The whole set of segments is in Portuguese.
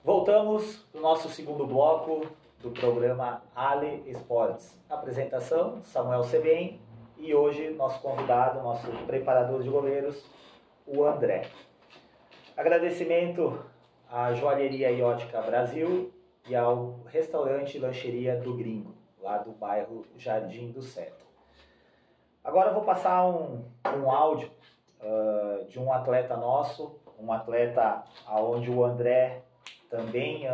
Voltamos para o nosso segundo bloco do programa Ali Esportes. Apresentação, Samuel Sebem, e hoje nosso convidado, nosso preparador de goleiros, o André. Agradecimento à Joalheria e Ótica Brasil e ao restaurante e lancheria do Gringo, lá do bairro Jardim do Seto. Agora eu vou passar um áudio de um atleta nosso, um atleta onde o André também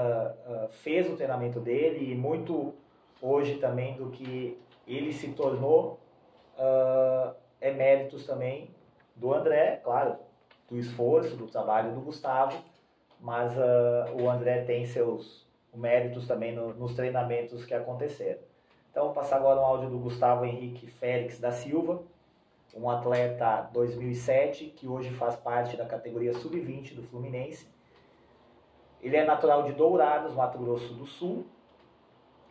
fez o treinamento dele, e muito hoje também do que ele se tornou é méritos também do André, claro, do esforço, do trabalho do Gustavo, mas o André tem seus méritos também nos treinamentos que aconteceram. Então vou passar agora um áudio do Gustavo Henrique Félix da Silva, um atleta 2007 que hoje faz parte da categoria Sub-20 do Fluminense. Ele é natural de Dourados, Mato Grosso do Sul.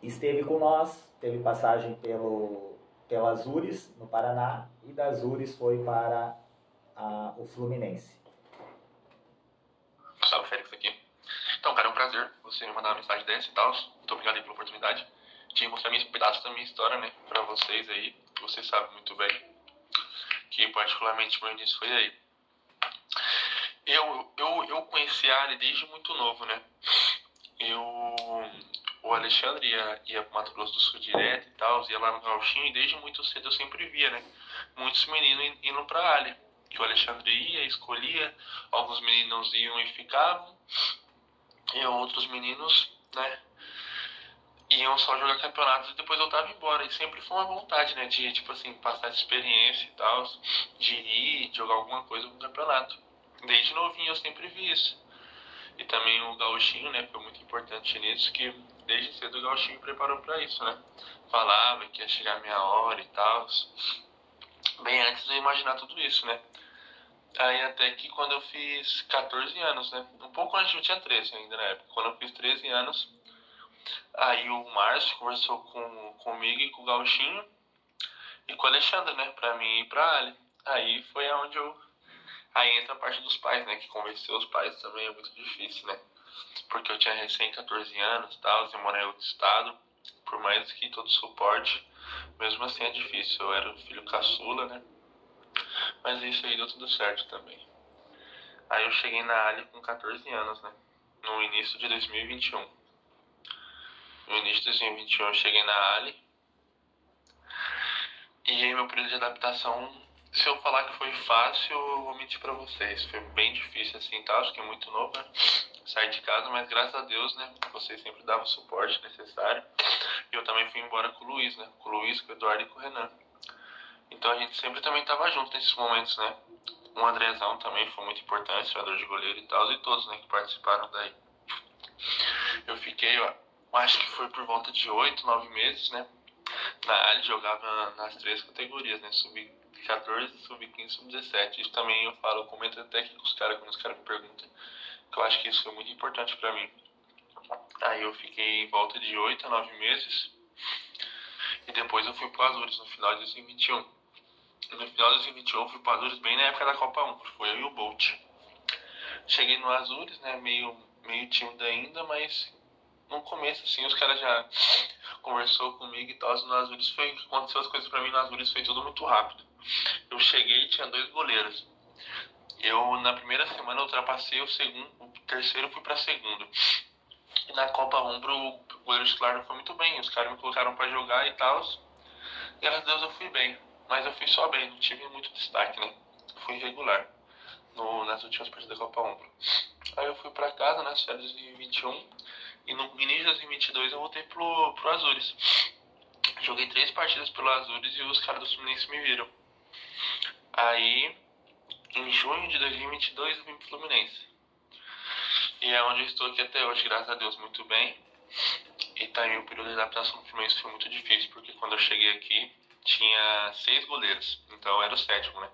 Esteve com nós, teve passagem pela Azures, no Paraná, e da Azures foi para o Fluminense. Gustavo Félix aqui. Então, cara, é um prazer você me mandar uma mensagem dessa e tal. Muito obrigado aí pela oportunidade de mostrar pedaços da minha história, né, pra vocês aí. Vocês sabem muito bem que particularmente meu início foi aí. Eu conheci a Ali desde muito novo, né? O Alexandre ia pro Mato Grosso do Sul direto e tal, ia lá no Gauchinho, e desde muito cedo eu sempre via, né, muitos meninos indo pra Ali. Que o Alexandre ia, escolhia, alguns meninos iam e ficavam, e outros meninos, né, iam só jogar campeonatos e depois voltavam embora. E sempre foi uma vontade, né, de, tipo assim, passar de experiência e tal, de ir, jogar alguma coisa no campeonato. Desde novinho eu sempre vi isso. E também o Gauchinho, né, foi muito importante nisso, que desde cedo o Gauchinho preparou pra isso, né. Falava que ia chegar a minha hora e tal, bem antes de eu imaginar tudo isso, né. Aí até que quando eu fiz 14 anos, né, um pouco antes, eu tinha 13 ainda na época, quando eu fiz 13 anos, aí o Márcio conversou comigo e com o Gauchinho e com o Alexandre, né, pra mim ir pra Ali. Aí foi aonde aí entra a parte dos pais, né, que convencer os pais também é muito difícil, né, porque eu tinha recém 14 anos e tal, eu morei em outro estado, por mais que todo suporte, mesmo assim é difícil, eu era o filho caçula, né, mas isso aí deu tudo certo também. Aí eu cheguei na Ali com 14 anos, né, no início de 2021. No início de 2021 eu cheguei na Ali, e aí meu período de adaptação, se eu falar que foi fácil, eu vou mentir pra vocês. Foi bem difícil assim, tá? Acho que é muito novo, né? Sair de casa, mas graças a Deus, né? Vocês sempre davam o suporte necessário. E eu também fui embora com o Luiz, né? Com o Luiz, com o Eduardo e com o Renan. Então a gente sempre também tava junto nesses momentos, né? O Andrezão também foi muito importante, jogador de goleiro e tal, e todos, né, que participaram daí. Eu fiquei, eu acho que foi por volta de 8, 9 meses, né? Na Ali jogava nas 3 categorias, né? Sub-14, Sub-15, Sub-17. Isso também eu falo, eu comento até aqui com os caras, quando os caras me perguntam, que eu acho que isso foi muito importante pra mim. Aí eu fiquei em volta de 8 a 9 meses. E depois eu fui pro Azures no final de 2021. No final de 2021 eu fui pro Azures bem na época da Copa 1. Foi eu e o Bolt. Cheguei no Azures, né? Meio tímido ainda, mas no começo, assim, os caras já conversou comigo e tal. No Azures aconteceu as coisas pra mim no Azures, foi tudo muito rápido. Eu cheguei e tinha 2 goleiros. Na primeira semana eu ultrapassei o terceiro, fui pra segundo. E na Copa Umbro o goleiro titular não foi muito bem. Os caras me colocaram pra jogar e tal. Graças a Deus eu fui bem. Mas eu fui só bem, não tive muito destaque, né? Fui irregular nas últimas partidas da Copa Umbro. Aí eu fui pra casa nas férias de 2021. E no início de 2022 eu voltei pro Azures. Joguei 3 partidas pelo Azures e os caras do Fluminense me viram. Aí, em junho de 2022 eu vim pro Fluminense. E é onde eu estou aqui até hoje, graças a Deus, muito bem. E também o período de adaptação do Fluminense foi muito difícil, porque quando eu cheguei aqui tinha 6 goleiros, então eu era o 7º, né?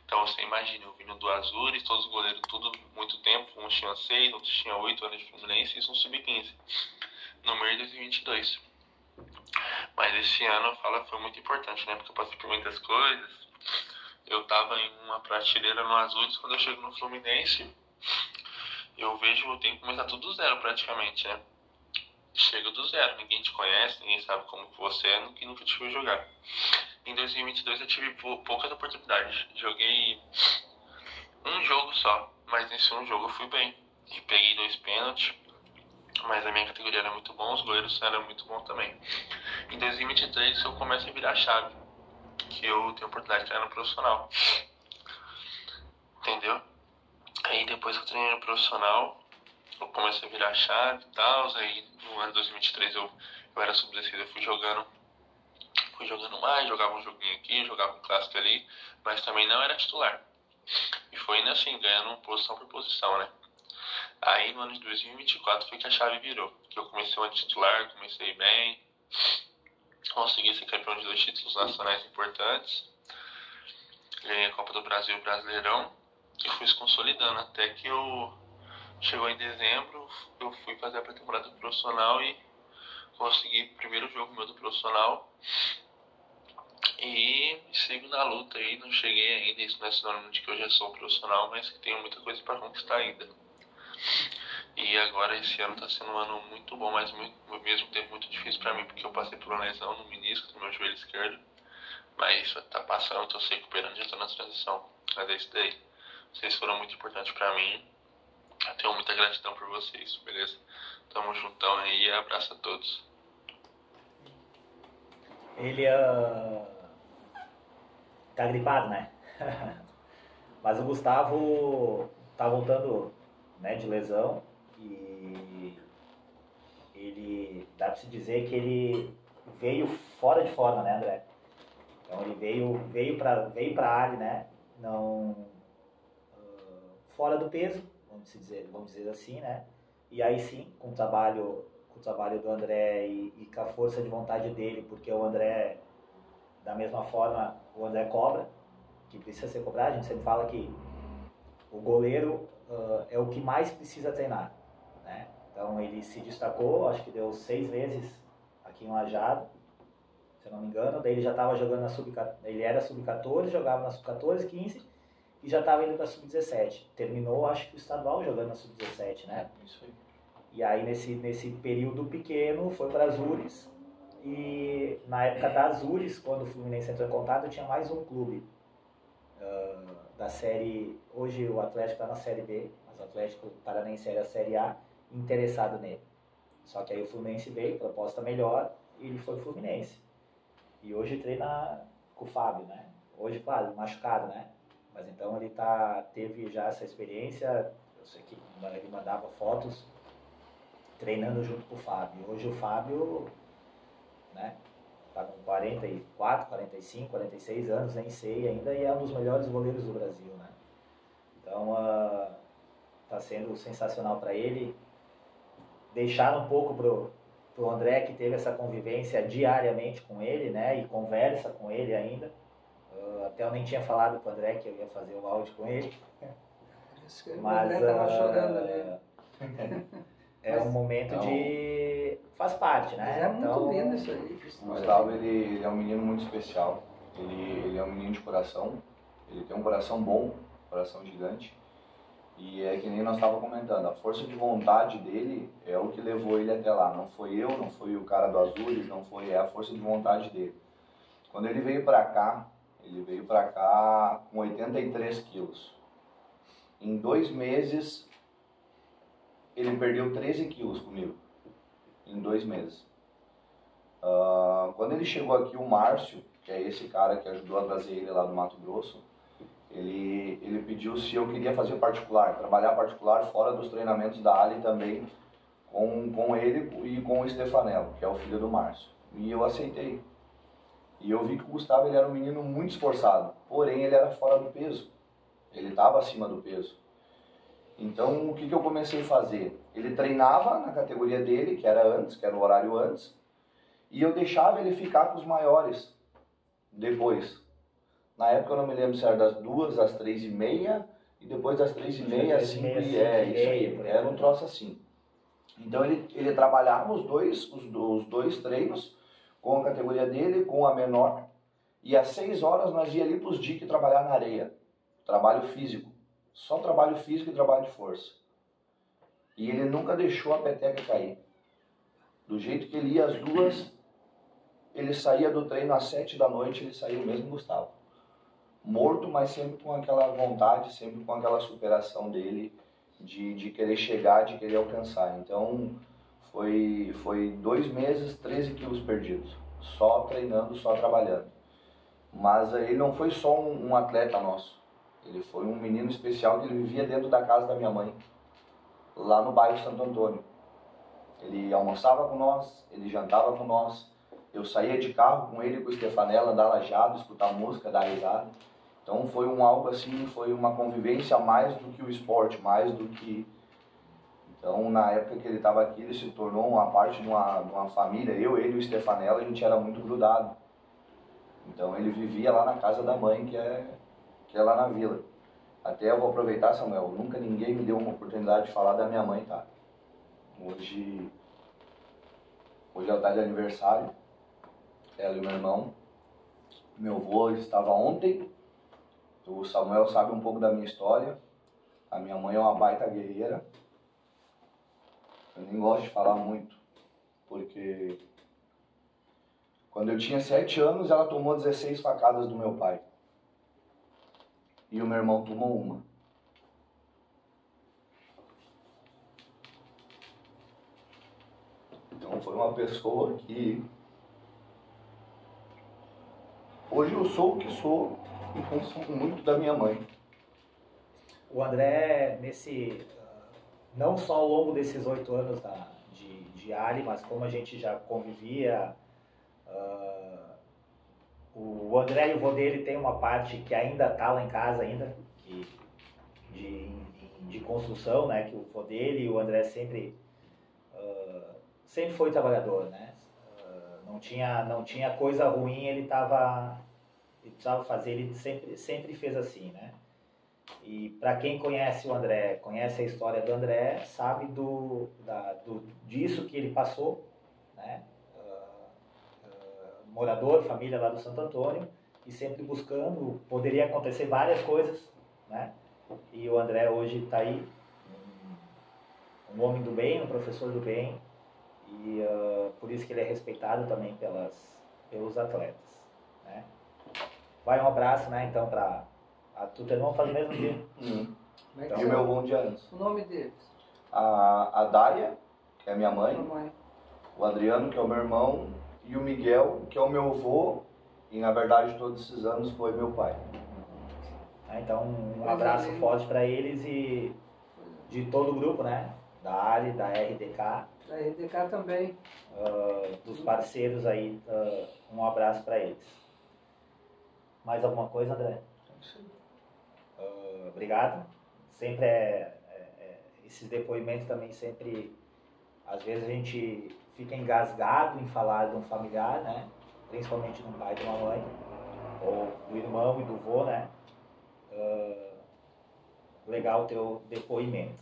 Então você imagina, eu vindo do Azures, todos os goleiros, tudo muito tempo, uns tinham 6, outros tinham 8 anos de Fluminense, e isso um sub-15, no mês de 2022. Mas esse ano, eu falo, foi muito importante, né? Porque eu passei por muitas coisas. Eu tava em uma prateleira no Azures, quando eu chego no Fluminense, eu vejo, eu tenho que começar tudo do zero praticamente, né? Chega do zero, ninguém te conhece, ninguém sabe como que você é, nunca te viu jogar. Em 2022 eu tive poucas oportunidades, joguei um jogo só, mas nesse um jogo eu fui bem. E peguei 2 pênaltis, mas a minha categoria era muito bom, os goleiros eram muito bons também. Em 2023 eu começo a virar a chave, que eu tenho a oportunidade de treinar no profissional. Entendeu? Aí depois que eu treinei no profissional, eu comecei a virar a chave e tal. Aí no ano de 2023 eu era sub-16, eu fui jogando mais, jogava um joguinho aqui, jogava um clássico ali, mas também não era titular. E foi indo assim, ganhando posição por posição, né? Aí no ano de 2024 foi que a chave virou, que eu comecei o ano titular, comecei bem, consegui ser campeão de 2 títulos nacionais importantes, ganhei a Copa do Brasil e o Brasileirão, e fui se consolidando, até que chegou em dezembro, eu fui fazer a pré-temporada do profissional e consegui o primeiro jogo meu do profissional, e sigo na luta aí, não cheguei ainda, isso não é sinônimo de que eu já sou profissional, mas que tenho muita coisa para conquistar ainda. E agora esse ano está sendo um ano muito bom, mas ao mesmo tempo muito difícil para mim, porque eu passei por uma lesão no menisco do meu joelho esquerdo, mas isso tá passando, estou se recuperando, já estou na transição. Mas é isso daí. Vocês foram muito importantes para mim, eu tenho muita gratidão por vocês, beleza? Tamo juntão aí e abraço a todos. Ele tá gripado, né? Mas o Gustavo tá voltando, né, de lesão e ele dá pra se dizer que ele veio fora de forma, né, André? Então ele veio pra área, né? Não fora do peso, vamos dizer assim, né? E aí sim, com o trabalho do André e com a força de vontade dele, porque o André, da mesma forma, o André cobra, que precisa ser cobrado. A gente sempre fala que o goleiro é o que mais precisa treinar, né? Então ele se destacou, acho que deu 6 vezes aqui em Lajeado, se eu não me engano. Daí ele já estava jogando na ele era sub-14, jogava na sub-14, 15 e já estava indo para sub-17. Terminou, acho que o estadual jogando na sub-17, né? Isso aí. E aí nesse período pequeno foi para Azures, e na época da Azures, quando o Fluminense entrou em contato, tinha mais um clube da série, hoje o Atlético está na série B, mas o Atlético Paranaense era a série A, interessado nele. Só que aí o Fluminense veio, proposta melhor, e ele foi o Fluminense. E hoje treina com o Fábio, né? Hoje, claro, machucado, né? Mas então ele teve já essa experiência, eu sei que ele mandava fotos treinando junto com o Fábio. Hoje o Fábio, né, tá com 44, 45, 46 anos, nem sei ainda, e é um dos melhores goleiros do Brasil, né? Então, tá sendo sensacional para ele. Deixar um pouco pro André, que teve essa convivência diariamente com ele, né, e conversa com ele ainda. Até eu nem tinha falado pro André que eu ia fazer o áudio com ele. Mas o André tava chorando ali. É um momento de... faz parte, né? Mas é muito lindo isso aí. O Gustavo, ele é um menino muito especial. Ele é um menino de coração. Ele tem um coração bom, um coração gigante. E é que nem nós estávamos comentando, a força de vontade dele é o que levou ele até lá. Não foi eu, não foi o cara do Azures, não foi, é a força de vontade dele. Quando ele veio pra cá com 83 quilos. Em 2 meses, ele perdeu 13 quilos comigo. Em 2 meses. Quando ele chegou aqui, o Márcio, que é esse cara que ajudou a trazer ele lá do Mato Grosso, ele pediu se eu queria fazer particular, trabalhar particular fora dos treinamentos da Ali também, com ele e com o Stefanello, que é o filho do Márcio. E eu aceitei. E eu vi que o Gustavo, ele era um menino muito esforçado, porém ele era fora do peso. Ele estava acima do peso. Então o que eu comecei a fazer? Ele treinava na categoria dele, que era o horário antes, e eu deixava ele ficar com os maiores depois. Na época eu não me lembro se era das 2 às 3h30, e depois das 3h30 às 5h, isso aí, era um troço assim. Então ele trabalhava os dois treinos com a categoria dele, com a menor, e às 6 horas nós ia ali para os diques trabalhar na areia. Trabalho físico. Só trabalho físico e trabalho de força. E ele nunca deixou a peteca cair. Do jeito que ele ia às 2, ele saía do treino às 7 da noite, ele saía o mesmo Gustavo. Morto, mas sempre com aquela vontade, sempre com aquela superação dele de querer chegar, de querer alcançar. Então, foi 2 meses, 13 quilos perdidos. Só treinando, só trabalhando. Mas ele não foi só um atleta nosso. Ele foi um menino especial que ele vivia dentro da casa da minha mãe, lá no bairro Santo Antônio. Ele almoçava com nós, ele jantava com nós. Eu saía de carro com ele, com o Stefanella, andar lajado, escutar música, dar risada. Então foi algo assim, foi uma convivência mais do que o esporte, mais do que... Então na época que ele estava aqui, ele se tornou uma parte de uma família. Eu, ele e o Stefanella, a gente era muito grudado. Então ele vivia lá na casa da mãe, que é lá na vila. Até eu vou aproveitar, Samuel, nunca ninguém me deu uma oportunidade de falar da minha mãe, tá? Hoje ela está de aniversário, ela e o meu irmão. Meu avô estava ontem. O Samuel sabe um pouco da minha história. A minha mãe é uma baita guerreira. Eu nem gosto de falar muito, porque quando eu tinha 7 anos, ela tomou 16 facadas do meu pai. E o meu irmão tomou uma. Então foi uma pessoa que... Hoje eu sou o que sou em função muito da minha mãe. O André, não só ao longo desses 8 anos de Ali, mas como a gente já convivia, o André e o vô dele tem uma parte que ainda está lá em casa ainda, de construção, né? Que o vô dele e o André sempre foi trabalhador, né? Não tinha coisa ruim, ele precisava fazer, ele sempre fez assim, né? E para quem conhece o André, conhece a história do André, sabe disso que ele passou, né? Morador, família lá do Santo Antônio, e sempre buscando, poderia acontecer várias coisas, né? E o André hoje está aí, um homem do bem, um professor do bem, e por isso que ele é respeitado também pelos atletas, né? Vai um abraço, né, então, para tu teu irmão faz o mesmo dia. Então, e o meu irmão de anos. O nome deles? A Dária, que é minha mãe, o Adriano, que é o meu irmão, e o Miguel, que é o meu avô, e na verdade todos esses anos foi meu pai. Então um abraço forte para eles e de todo o grupo, né? Da Ali, da RDK. Da RDK também. Dos parceiros aí, um abraço para eles. Mais alguma coisa, André? Obrigado. Sempre esses depoimentos também sempre, às vezes a gente fica engasgado em falar de um familiar, né? Principalmente de um pai e de uma mãe, ou do irmão e do vô, né? Legal o teu depoimento.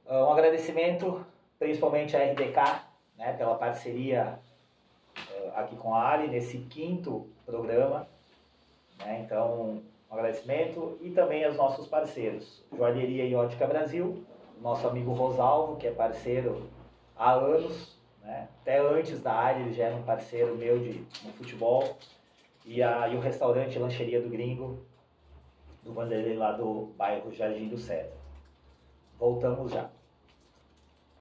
Um agradecimento principalmente à RDK, né? Pela parceria aqui com a Ali nesse 5º programa, né? Então, um agradecimento e também aos nossos parceiros, Joalheria e Ótica Brasil, nosso amigo Rosalvo, que é parceiro há anos, né? Até antes da área ele já era um parceiro meu no futebol, e o restaurante Lancheria do Gringo, do Vanderlei lá do bairro Jardim do Cedro. Voltamos já.